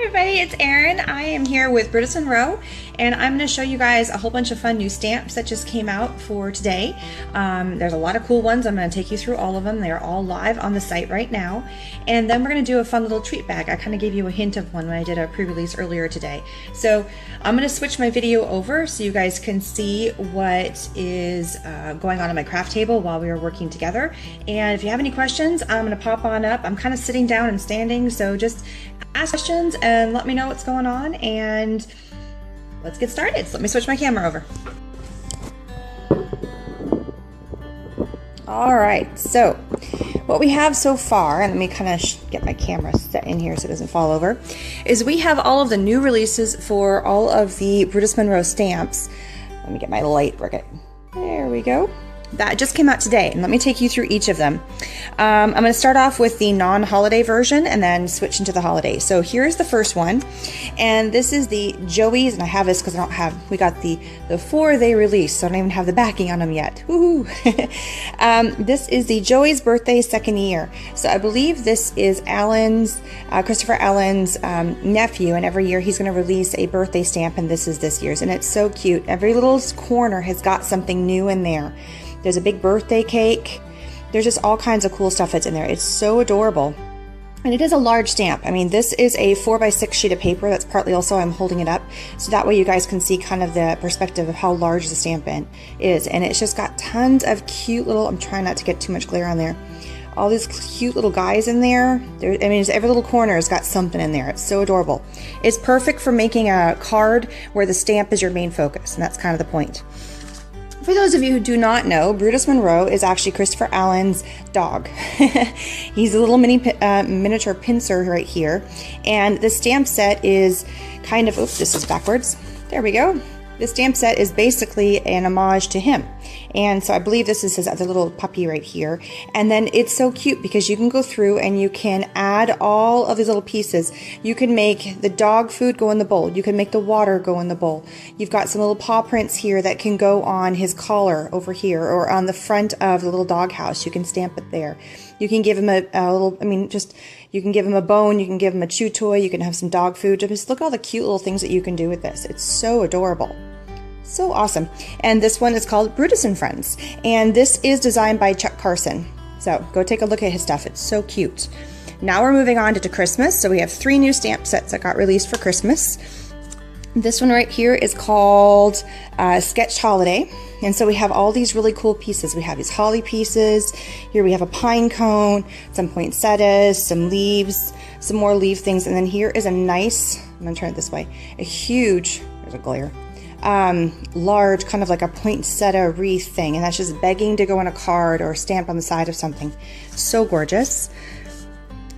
everybody, it's Erin. I am here with Brutus Monroe, and I'm going to show you guys a whole bunch of fun new stamps that just came out for today. There's a lot of cool ones. I'm going to take you through all of them. They're all live on the site right now. And then we're going to do a fun little treat bag. I kind of gave you a hint of one when I did a pre-release earlier today. So I'm going to switch my video over so you guys can see what is going on my craft table while we are working together. And if you have any questions, I'm going to pop on up. I'm kind of sitting down and standing, so just ask questions and let me know what's going on, and let's get started. So let me switch my camera over. All right, so what we have so far, and let me kind of get my camera set in here so it doesn't fall over, is we have all of the new releases for all of the Brutus Monroe stamps. Let me get my light working. There we go. That just came out today, and let me take you through each of them. I'm going to start off with the non-holiday version and then switch into the holiday. So here's the first one, and this is the Joey's, and I have this because I don't have, we got the 4 they released, so I don't even have the backing on them yet. Woohoo! This is the Joey's birthday second year. So I believe this is Allen's, Christopher Allen's nephew, and every year he's going to release a birthday stamp, and this is this year's, and it's so cute. Every little corner has got something new in there. There's a big birthday cake. There's just all kinds of cool stuff that's in there. It's so adorable. And it is a large stamp. I mean, this is a 4x6 sheet of paper. That's partly also I'm holding it up, so that way you guys can see kind of the perspective of how large the stamp is. And it's just got tons of cute little, I'm trying not to get too much glare on there, all these cute little guys in there. I mean, just every little corner has got something in there. It's so adorable. It's perfect for making a card where the stamp is your main focus, and that's kind of the point. For those of you who do not know, Brutus Monroe is actually Christopher Allen's dog. He's a little miniature pincer right here. And the stamp set is kind of, oops, this is backwards. There we go. The stamp set is basically an homage to him. And so I believe this is his other little puppy right here. And then it's so cute because you can go through and you can add all of these little pieces. You can make the dog food go in the bowl. You can make the water go in the bowl. You've got some little paw prints here that can go on his collar over here or on the front of the little dog house. You can stamp it there. You can give him a little, I mean, just, you can give him a bone, you can give him a chew toy, you can have some dog food. Just look at all the cute little things that you can do with this. It's so adorable. So awesome. And this one is called Brutus and Friends. And this is designed by Chuck Carson. So go take a look at his stuff. It's so cute. Now we're moving on to Christmas. So we have 3 new stamp sets that got released for Christmas. This one right here is called Sketched Holiday. And so we have all these really cool pieces. We have these holly pieces. Here we have a pine cone, some poinsettias, some leaves, some more leaf things. And then here is a nice, I'm going to turn it this way, a huge, there's a glare, large kind of like a poinsettia wreath thing, and that's just begging to go on a card or stamped on the side of something. So gorgeous.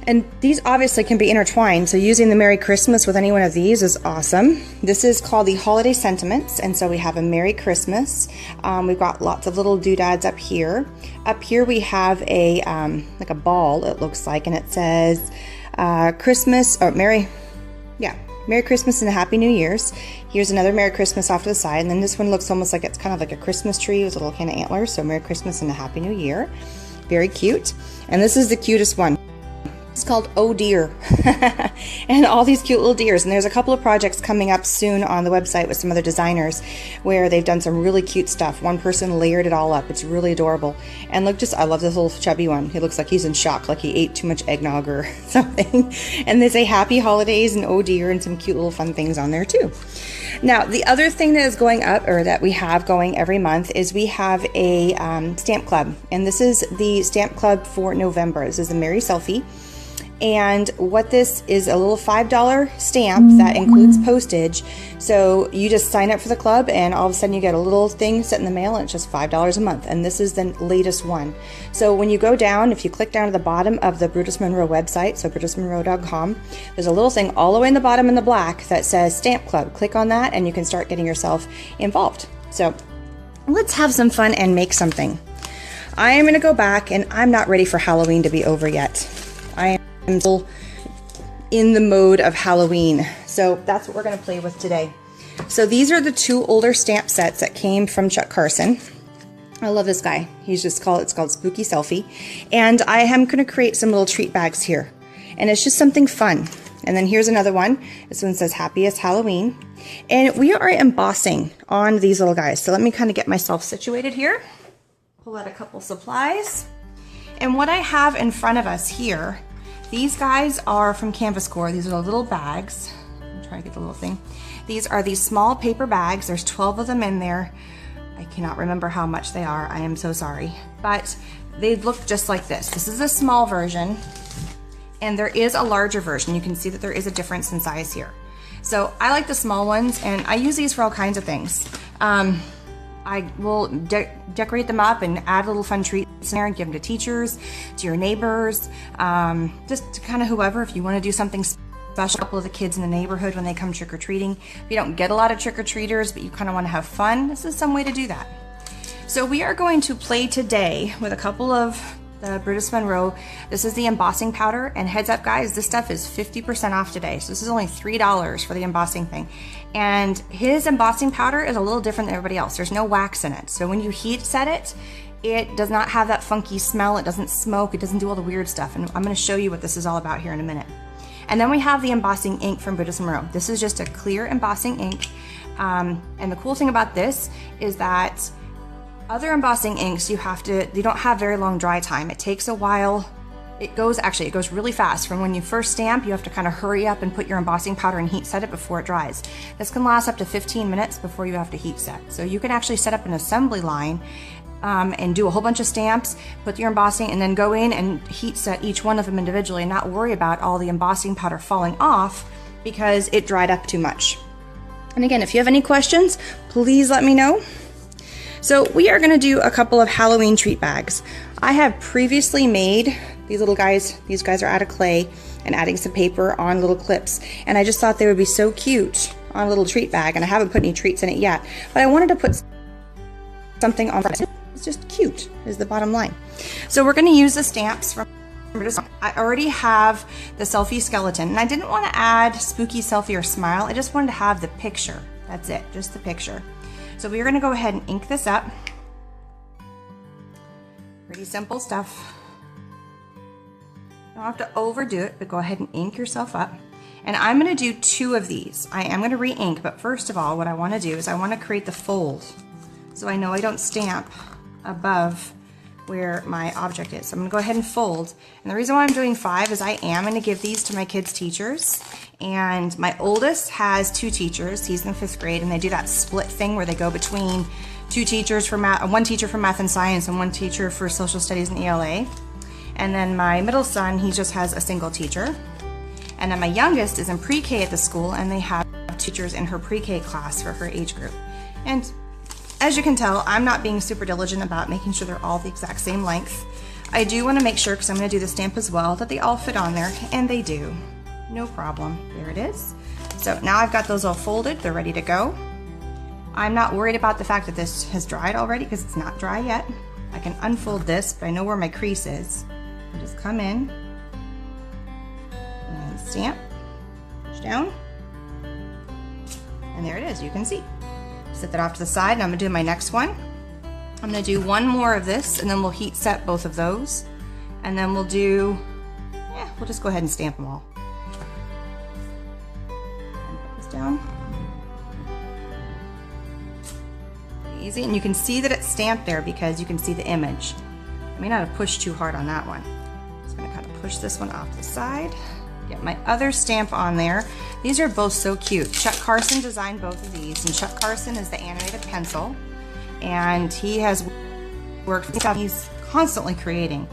And these obviously can be intertwined, so using the Merry Christmas with any one of these is awesome. This is called the Holiday Sentiments, and so we have a Merry Christmas. We've got lots of little doodads up here. Up here we have a like a ball, it looks like, and it says Christmas, or Merry Christmas and a Happy New Year's. Here's another Merry Christmas off to the side, and then this one looks almost like it's kind of like a Christmas tree with little kind of antlers, so Merry Christmas and a Happy New Year. Very cute. And this is the cutest one. It's called Oh Dear. And all these cute little deers. And there's a couple of projects coming up soon on the website with some other designers where they've done some really cute stuff. One person layered it all up. It's really adorable. And look, I love this little chubby one. He looks like he's in shock, like he ate too much eggnog or something. And they say Happy Holidays and Oh Dear and some cute little fun things on there too. Now, the other thing that is going up, or that we have going every month, is we have a stamp club. And this is the stamp club for November. This is a Merry Selfie. And what this is, a little $5 stamp that includes postage. So you just sign up for the club and all of a sudden you get a little thing sent in the mail, and it's just $5 a month. And this is the latest one. So when you go down, if you click down to the bottom of the Brutus Monroe website, so brutusmonroe.com, there's a little thing all the way in the bottom in the black that says Stamp Club. Click on that and you can start getting yourself involved. So let's have some fun and make something. I am going to go back, and I'm not ready for Halloween to be over yet. I'm still in the mode of Halloween. So that's what we're going to play with today. So these are the 2 older stamp sets that came from Chuck Carson. I love this guy. It's called Spooky Selfie. And I am going to create some little treat bags here. And it's just something fun. And then here's another one. This one says Happiest Halloween. And we are embossing on these little guys. So let me kind of get myself situated here. Pull out a couple supplies. And what I have in front of us here, these guys are from Canvas Core. These are the little bags. I'm trying to get the little thing. These are these small paper bags. There's 12 of them in there. I cannot remember how much they are. I am so sorry. But they look just like this. This is a small version, and there is a larger version. You can see that there is a difference in size here. So I like the small ones, and I use these for all kinds of things. I will decorate them up and add little fun treats in there and give them to teachers, to your neighbors, just to kind of whoever, if you want to do something special. A couple of the kids in the neighborhood when they come trick-or-treating. If you don't get a lot of trick-or-treaters, but you kind of want to have fun, this is some way to do that. So we are going to play today with a couple of the Brutus Monroe. This is the embossing powder, and heads up guys, this stuff is 50% off today. So this is only $3 for the embossing thing. And his embossing powder is a little different than everybody else. There's no wax in it. So when you heat set it, it does not have that funky smell. It doesn't smoke. It doesn't do all the weird stuff. And I'm going to show you what this is all about here in a minute. And then we have the embossing ink from Brutus Monroe. This is just a clear embossing ink. And the cool thing about this is that other embossing inks, you don't have very long dry time. It takes a while. It goes really fast. From when you first stamp, you have to kind of hurry up and put your embossing powder and heat set it before it dries. This can last up to 15 minutes before you have to heat set. So you can actually set up an assembly line and do a whole bunch of stamps, put your embossing, and then go in and heat set each one of them individually and not worry about all the embossing powder falling off because it dried up too much. And again, if you have any questions, please let me know. So we are going to do a couple of Halloween treat bags. I have previously made these little guys. These guys are out of clay and adding some paper on little clips. And I just thought they would be so cute on a little treat bag, and I haven't put any treats in it yet. But I wanted to put something on it. It's just cute is the bottom line. So we're going to use the stamps from Brutus. I already have the selfie skeleton, and I didn't want to add spooky selfie or smile. I just wanted to have the picture. That's it, just the picture. So we're going to go ahead and ink this up. Pretty simple stuff. Don't have to overdo it, but go ahead and ink yourself up. And I'm going to do 2 of these. I am going to re-ink, but first of all, what I want to do is I want to create the fold so I know I don't stamp above where my object is. So I'm going to go ahead and fold. And the reason why I'm doing 5 is I am going to give these to my kids' teachers. And my oldest has 2 teachers. He's in 5th grade, and they do that split thing where they go between 2 teachers for math, 1 teacher for math and science, and 1 teacher for social studies and ELA. And then my middle son, he just has a single teacher. And then my youngest is in pre-K at the school, and they have teachers in her pre-K class for her age group. And as you can tell, I'm not being super diligent about making sure they're all the exact same length. I do want to make sure, because I'm going to do the stamp as well, that they all fit on there, and they do. No problem. There it is. So now I've got those all folded. They're ready to go. I'm not worried about the fact that this has dried already, because it's not dry yet. I can unfold this, but I know where my crease is. I'll just come in and stamp, push down, and there it is. You can see. Set that off to the side, and I'm going to do my next one. I'm going to do 1 more of this, and then we'll heat set both of those. And then we'll do, we'll just go ahead and stamp them all. And put this down. Pretty easy, and you can see that it's stamped there because you can see the image. I may not have pushed too hard on that one. I'm just going to kind of push this one off to the side. Get my other stamp on there. These are both so cute. Chuck Carson designed both of these, and Chuck Carson is the animated pencil, and he has worked with stuff he's constantly creating.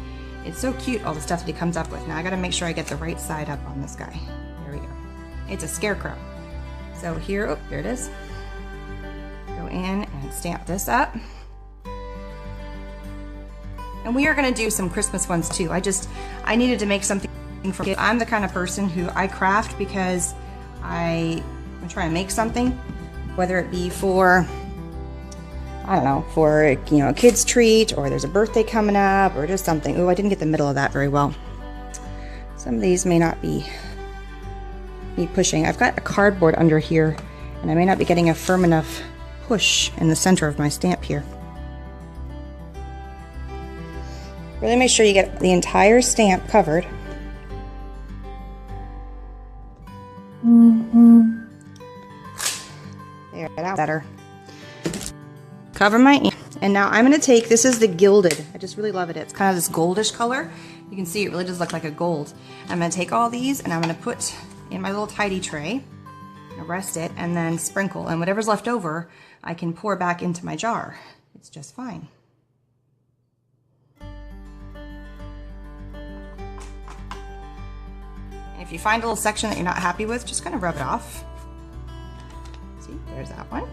It's so cute, all the stuff that he comes up with. Now I gotta make sure I get the right side up on this guy. There we go. It's a scarecrow. So here, oh, there it is. Go in and stamp this up. And we are gonna do some Christmas ones too. I needed to make something for kids. I'm the kind of person who I craft because I'm trying to make something, whether it be for, I don't know, for a kid's treat, or there's a birthday coming up, or just something. Oh, I didn't get the middle of that very well. Some of these may not be me pushing. I've got a cardboard under here, and I may not be getting a firm enough push in the center of my stamp here. Really make sure you get the entire stamp covered. better. Cover my ink. And now I'm going to take, this is the gilded. I just really love it. It's kind of this goldish color. You can see it really does look like a gold. I'm going to take all these and I'm going to put in my little tidy tray, rest it, and then sprinkle. And whatever's left over, I can pour back into my jar. It's just fine. And if you find a little section that you're not happy with, just kind of rub it off. See, there's that one.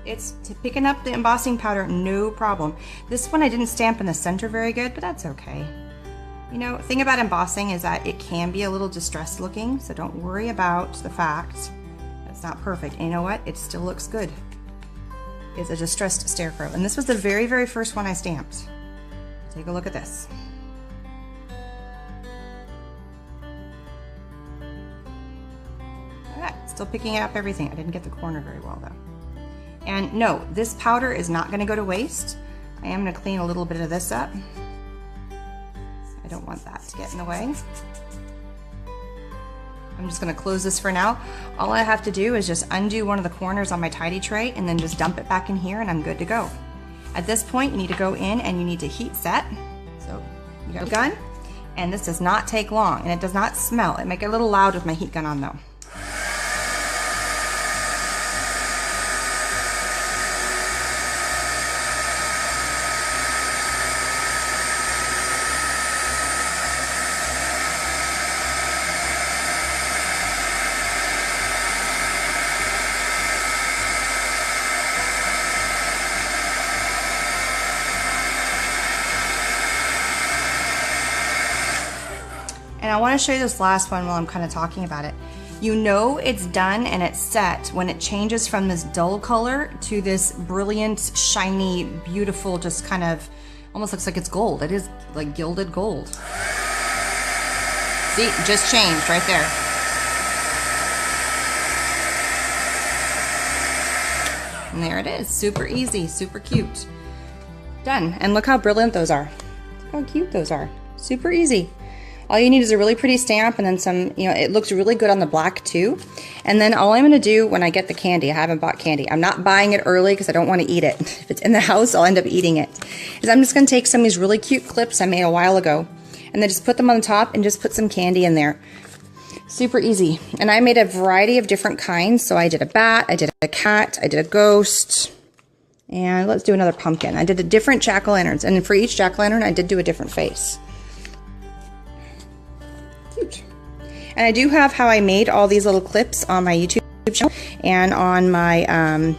It's picking up the embossing powder, no problem. This one I didn't stamp in the center very good, but that's okay. You know, the thing about embossing is that it can be a little distressed looking, so don't worry about the fact that it's not perfect. And you know what? It still looks good. It's a distressed scarecrow. And this was the very, very first one I stamped. Take a look at this. Look at that, still picking up everything. I didn't get the corner very well though. And no, this powder is not going to go to waste. I am going to clean a little bit of this up. I don't want that to get in the way. I'm just going to close this for now. All I have to do is just undo one of the corners on my tidy tray and then just dump it back in here and I'm good to go. At this point, you need to go in and you need to heat set. So you got a gun, and this does not take long and it does not smell. It might get a little loud with my heat gun on though. And I want to show you this last one while I'm kind of talking about it. You know it's done and it's set when it changes from this dull color to this brilliant, shiny, beautiful, just kind of almost looks like it's gold. It is like gilded gold. See, it just changed right there. And there it is, super easy, super cute. Done, and look how brilliant those are. Look how cute those are, super easy. All you need is a really pretty stamp and then some, you know, it looks really good on the black too. And then all I'm gonna do when I get the candy, I haven't bought candy, I'm not buying it early because I don't want to eat it. If it's in the house, I'll end up eating it. Is I'm just gonna take some of these really cute clips I made a while ago and then just put them on the top and just put some candy in there. Super easy. And I made a variety of different kinds. So I did a bat, I did a cat, I did a ghost, and let's do another pumpkin. I did a different jack-o'-lanterns, and for each jack-o'-lantern, I did do a different face. Cute. And I do have how I made all these little clips on my YouTube channel and on my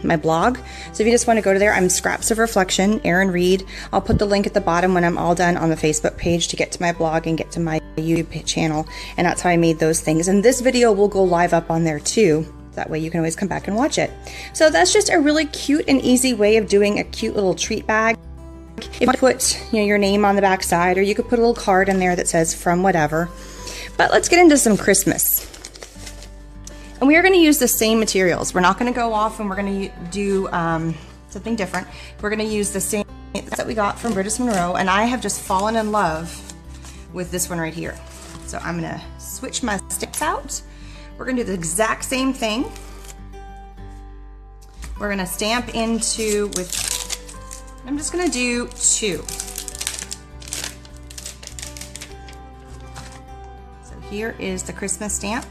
my blog. So if you just want to go to there, I'm Scraps of Reflection, Erin Reed. I'll put the link at the bottom when I'm all done on the Facebook page to get to my blog and get to my YouTube channel. And that's how I made those things. And this video will go live up on there too. That way you can always come back and watch it. So that's just a really cute and easy way of doing a cute little treat bag. If you want to put, you know, your name on the back side, or you could put a little card in there that says from whatever. But let's get into some Christmas. And we are going to use the same materials. We're not going to go off and we're going to do something different. We're going to use the same that we got from Brutus Monroe, and I have just fallen in love with this one right here. So I'm going to switch my sticks out. We're going to do the exact same thing. We're going to stamp into with, I'm just going to do 2. Here is the Christmas stamp,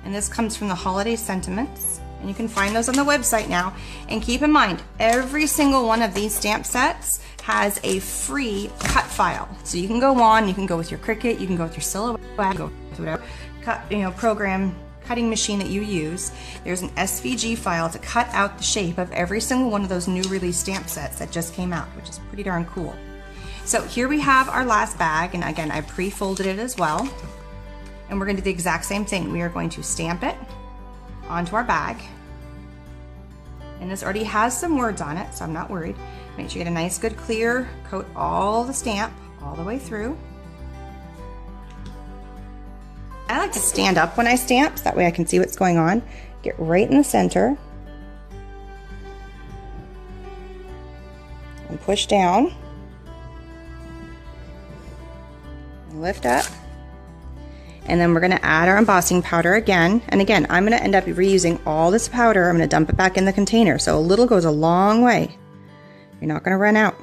and this comes from the Holiday Sentiments, and you can find those on the website now. And keep in mind, every single one of these stamp sets has a free cut file. So you can go on, you can go with your Cricut, you can go with your Silhouette, go with whatever program, cutting machine that you use. There's an SVG file to cut out the shape of every single one of those new release stamp sets that just came out, which is pretty darn cool. So here we have our last bag, and again, I pre-folded it as well. And we're going to do the exact same thing. We are going to stamp it onto our bag. And this already has some words on it, so I'm not worried. Make sure you get a nice, good, clear coat all the stamp all the way through. I like to stand up when I stamp, so that way I can see what's going on. Get right in the center. And push down. Lift up. And then we're gonna add our embossing powder again. And again, I'm gonna end up reusing all this powder. I'm gonna dump it back in the container. So a little goes a long way. You're not gonna run out.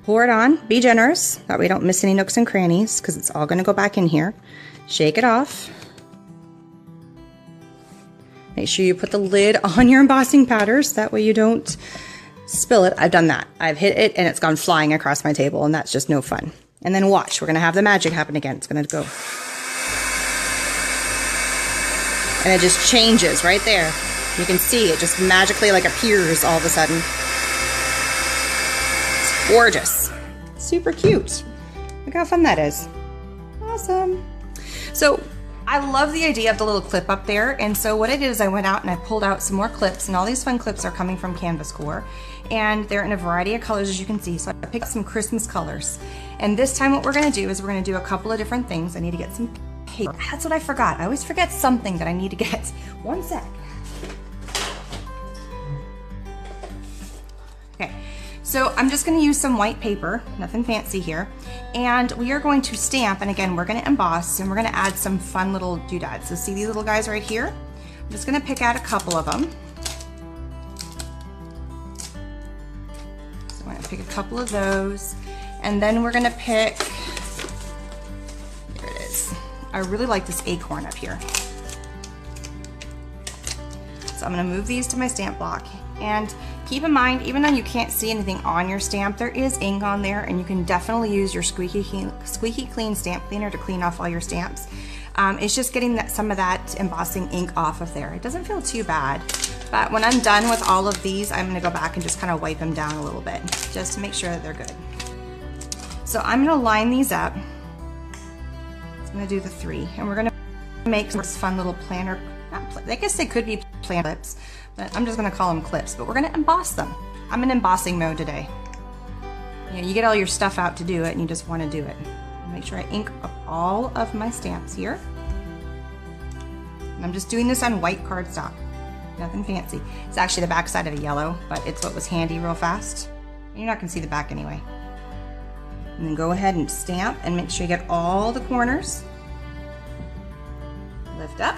Pour it on, be generous. That way you don't miss any nooks and crannies because it's all gonna go back in here. Shake it off. Make sure you put the lid on your embossing powders. That way you don't spill it. I've done that. I've hit it and it's gone flying across my table and that's just no fun. And then watch, we're gonna have the magic happen again. It's gonna go. And it just changes right there. You can see it just magically like appears all of a sudden. It's gorgeous. Super cute. Look how fun that is. Awesome. So I love the idea of the little clip up there, and so what I did is I went out and I pulled out some more clips, and all these fun clips are coming from Canvas Core, and they're in a variety of colors as you can see, so I picked some Christmas colors. And this time what we're going to do is we're going to do a couple of different things. I need to get some paper. That's what I forgot. I always forget something that I need to get. One sec. Okay, so I'm just going to use some white paper, nothing fancy here, and we are going to stamp, and again we're going to emboss, and we're going to add some fun little doodads. So see these little guys right here? I'm just going to pick out a couple of them. So I'm going to pick a couple of those, and then we're going to pick, there it is. I really like this acorn up here. So I'm going to move these to my stamp block. And keep in mind, even though you can't see anything on your stamp, there is ink on there, and you can definitely use your squeaky clean stamp cleaner to clean off all your stamps. It's just getting some of that embossing ink off of there. It doesn't feel too bad, but when I'm done with all of these, I'm going to go back and just kind of wipe them down a little bit, just to make sure that they're good. So I'm going to line these up. I'm going to do the 3, and we're going to make some fun little planner. I guess they could be planner clips, but I'm just going to call them clips. But we're going to emboss them. I'm in embossing mode today. You know, you get all your stuff out to do it, and you just want to do it. I'll make sure I ink up all of my stamps here. And I'm just doing this on white cardstock. Nothing fancy. It's actually the back side of a yellow, but it's what was handy real fast. And you're not going to see the back anyway. And then go ahead and stamp and make sure you get all the corners. Lift up.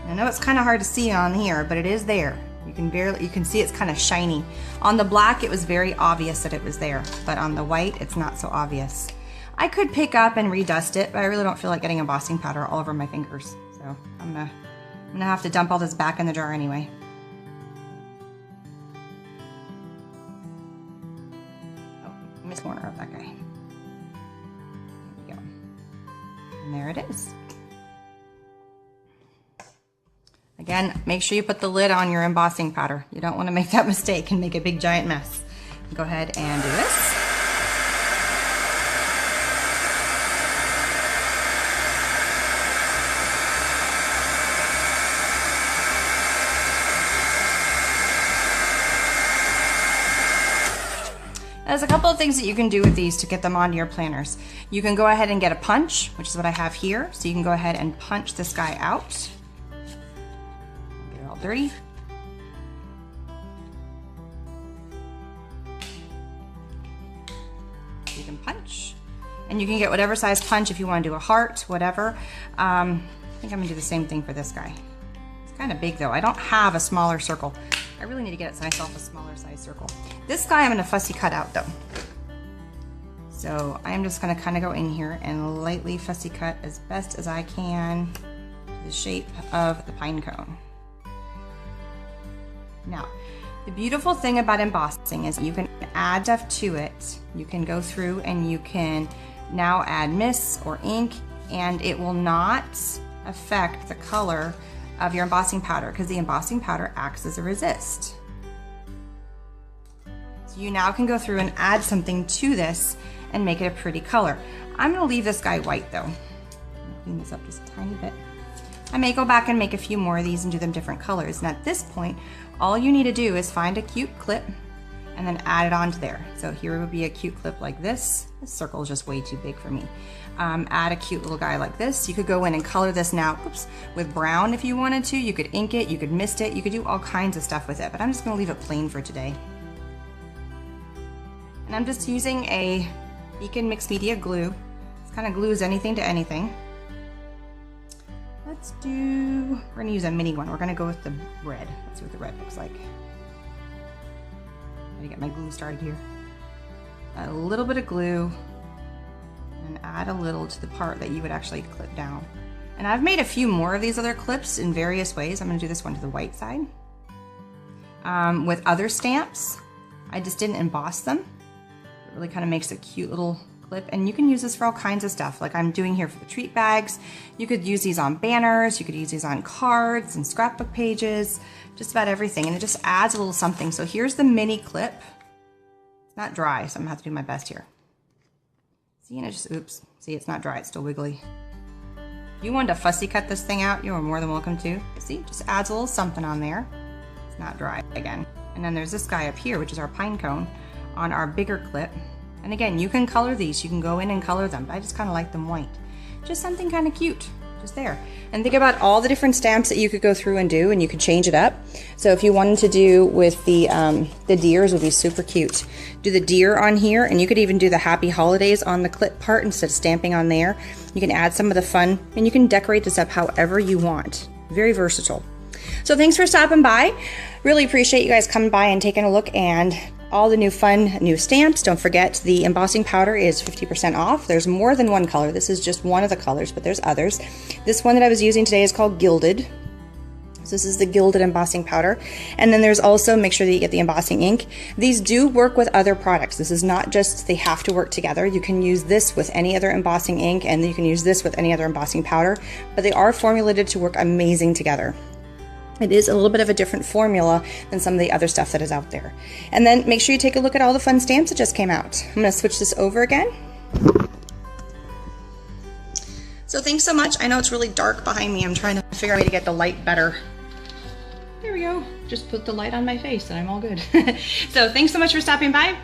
I know it's kind of hard to see on here, but it is there. You can see it's kind of shiny. On the black, it was very obvious that it was there, but on the white, it's not so obvious. I could pick up and redust it, but I really don't feel like getting embossing powder all over my fingers. So I'm gonna have to dump all this back in the jar anyway. Oh, I missed corner of that guy. There we go. And there it is. Again, make sure you put the lid on your embossing powder. You don't want to make that mistake and make a big giant mess. Go ahead and do this. There's a couple of things that you can do with these to get them onto your planners. You can go ahead and get a punch, which is what I have here. So you can go ahead and punch this guy out. Dirty. You can punch, and you can get whatever size punch if you want to do a heart, whatever. I think I'm gonna do the same thing for this guy. It's kind of big though. I don't have a smaller circle. I really need to get myself a smaller size circle. This guy I'm gonna fussy cut out though. So I'm just gonna kind of go in here and lightly fussy cut as best as I can the shape of the pine cone. Now, the beautiful thing about embossing is you can add stuff to it. You can go through and you can now add mist or ink, and it will not affect the color of your embossing powder because the embossing powder acts as a resist. So you now can go through and add something to this and make it a pretty color. I'm going to leave this guy white though. Clean this up just a tiny bit. I may go back and make a few more of these and do them different colors. And at this point, all you need to do is find a cute clip and then add it onto there. So here would be a cute clip like this. This circle is just way too big for me. Add a cute little guy like this. You could go in and color this now, oops, with brown if you wanted to. You could ink it, you could mist it, you could do all kinds of stuff with it, but I'm just gonna leave it plain for today. And I'm just using a Beacon Mixed Media Glue. This kind of glues anything to anything. We're gonna use a mini one. We're gonna go with the red. Let's see what the red looks like. I'm gonna get my glue started here. A little bit of glue and add a little to the part that you would actually clip down. And I've made a few more of these other clips in various ways. I'm gonna do this one to the white side. With other stamps, I just didn't emboss them. It really kind of makes a cute little clip, and you can use this for all kinds of stuff like I'm doing here for the treat bags. You could use these on banners, you could use these on cards and scrapbook pages, just about everything, and it just adds a little something. So here's the mini clip. It's not dry, so I'm gonna have to do my best here. See, and it just, oops, see, it's not dry, it's still wiggly. If you wanted to fussy cut this thing out, you are more than welcome to. See, just adds a little something on there. It's not dry again. And then there's this guy up here, which is our pine cone on our bigger clip. And again, you can color these, you can go in and color them, but I just kind of like them white. Just something kind of cute, just there. And think about all the different stamps that you could go through and do, and you could change it up. So if you wanted to do with the deers, would be super cute. Do the deer on here, and you could even do the happy holidays on the clip part instead of stamping on there. You can add some of the fun, and you can decorate this up however you want. Very versatile. So thanks for stopping by. Really appreciate you guys coming by and taking a look and all the new fun new stamps. Don't forget the embossing powder is 50% off. There's more than one color. This is just one of the colors, but there's others. This one that I was using today is called Gilded. So this is the Gilded embossing powder. And then there's also, make sure that you get the embossing ink. These do work with other products. This is not just they have to work together. You can use this with any other embossing ink, and you can use this with any other embossing powder, but they are formulated to work amazing together. It is a little bit of a different formula than some of the other stuff that is out there. And then make sure you take a look at all the fun stamps that just came out. I'm gonna switch this over again. So thanks so much. I know it's really dark behind me. I'm trying to figure out a way to get the light better. There we go. Just put the light on my face and I'm all good. So thanks so much for stopping by.